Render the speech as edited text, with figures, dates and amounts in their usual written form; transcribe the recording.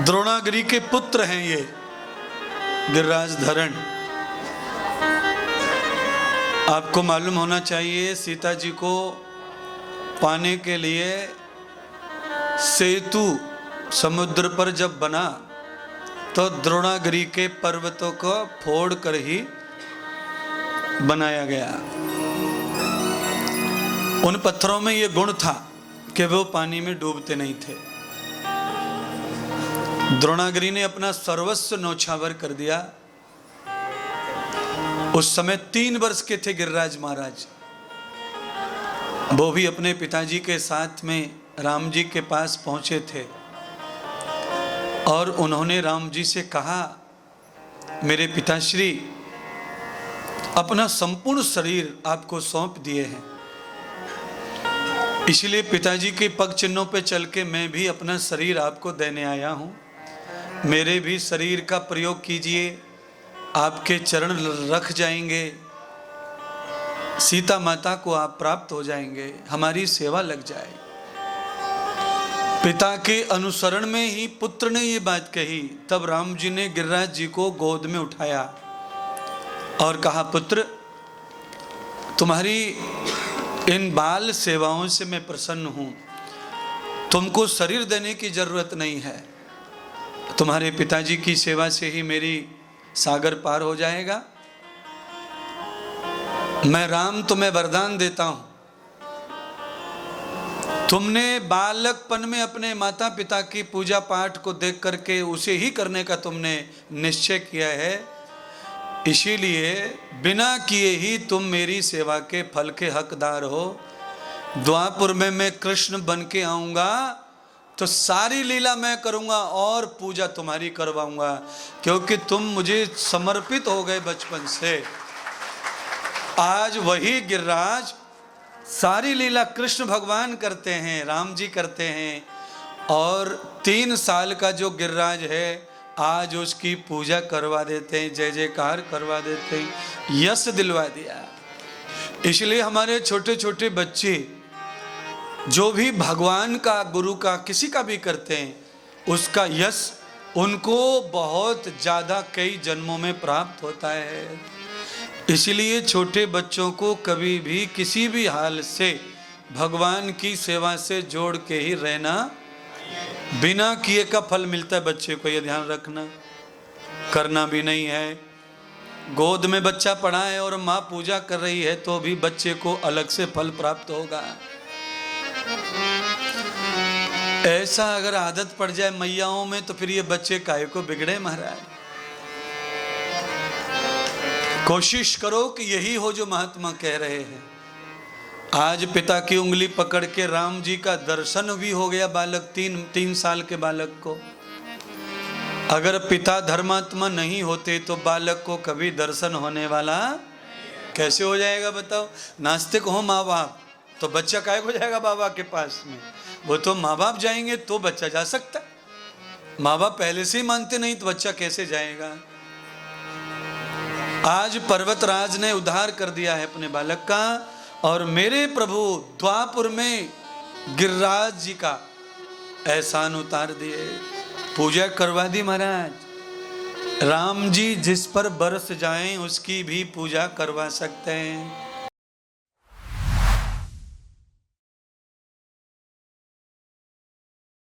द्रोणागिरी के पुत्र हैं ये गिरिराज धरण। आपको मालूम होना चाहिए सीता जी को पाने के लिए सेतु समुद्र पर जब बना तो द्रोणागिरी के पर्वतों को फोड़ कर ही बनाया गया। उन पत्थरों में यह गुण था कि वो पानी में डूबते नहीं थे। द्रोणागिरी ने अपना सर्वस्व न्योछावर कर दिया। उस समय 3 वर्ष के थे गिरिराज महाराज। वो भी अपने पिताजी के साथ में राम जी के पास पहुंचे थे और उन्होंने राम जी से कहा, मेरे पिताश्री अपना संपूर्ण शरीर आपको सौंप दिए हैं, इसलिए पिताजी के पग चिन्हों पे चल के मैं भी अपना शरीर आपको देने आया हूं। मेरे भी शरीर का प्रयोग कीजिए, आपके चरण रख जाएंगे, सीता माता को आप प्राप्त हो जाएंगे, हमारी सेवा लग जाए। पिता के अनुसरण में ही पुत्र ने ये बात कही। तब राम जी ने गिरिराज जी को गोद में उठाया और कहा, पुत्र तुम्हारी इन बाल सेवाओं से मैं प्रसन्न हूं, तुमको शरीर देने की जरूरत नहीं है, तुम्हारे पिताजी की सेवा से ही मेरी सागर पार हो जाएगा। मैं राम तुम्हें वरदान देता हूं, तुमने बालकपन में अपने माता पिता की पूजा पाठ को देख करके उसे ही करने का तुमने निश्चय किया है, इसीलिए बिना किए ही तुम मेरी सेवा के फल के हकदार हो। द्वापुर में मैं कृष्ण बन के आऊंगा तो सारी लीला मैं करूंगा और पूजा तुम्हारी करवाऊंगा, क्योंकि तुम मुझे समर्पित हो गए बचपन से। आज वही गिरिराज सारी लीला कृष्ण भगवान करते हैं, राम जी करते हैं, और 3 साल का जो गिरिराज है आज उसकी पूजा करवा देते हैं, जय जयकार करवा देते हैं, यश दिलवा दिया। इसलिए हमारे छोटे छोटे बच्चे जो भी भगवान का, गुरु का, किसी का भी करते हैं, उसका यश उनको बहुत ज़्यादा कई जन्मों में प्राप्त होता है। इसलिए छोटे बच्चों को कभी भी किसी भी हाल से भगवान की सेवा से जोड़ के ही रहना, बिना किए का फल मिलता है बच्चे को, ये ध्यान रखना। करना भी नहीं है। गोद में बच्चा पड़ा है और माँ पूजा कर रही है तो भी बच्चे को अलग से फल प्राप्त होगा। ऐसा अगर आदत पड़ जाए मैयाओं में तो फिर ये बच्चे काहे को बिगड़े महाराज। कोशिश करो कि यही हो जो महात्मा कह रहे हैं। आज पिता की उंगली पकड़ के राम जी का दर्शन भी हो गया बालक, 3 साल के बालक को। अगर पिता धर्मात्मा नहीं होते तो बालक को कभी दर्शन होने वाला कैसे हो जाएगा बताओ। नास्तिक हो माँ बाप तो बच्चा काहे को जाएगा बाबा के पास में, वो तो माँ बाप जाएंगे तो बच्चा जा सकता। माँ बाप पहले से ही मानते नहीं तो बच्चा कैसे जाएगा। आज पर्वतराज ने उद्धार कर दिया है अपने बालक का, और मेरे प्रभु द्वापुर में गिरिराज जी का एहसान उतार दिए, पूजा करवा दी महाराज। राम जी जिस पर बरस जाएं उसकी भी पूजा करवा सकते हैं।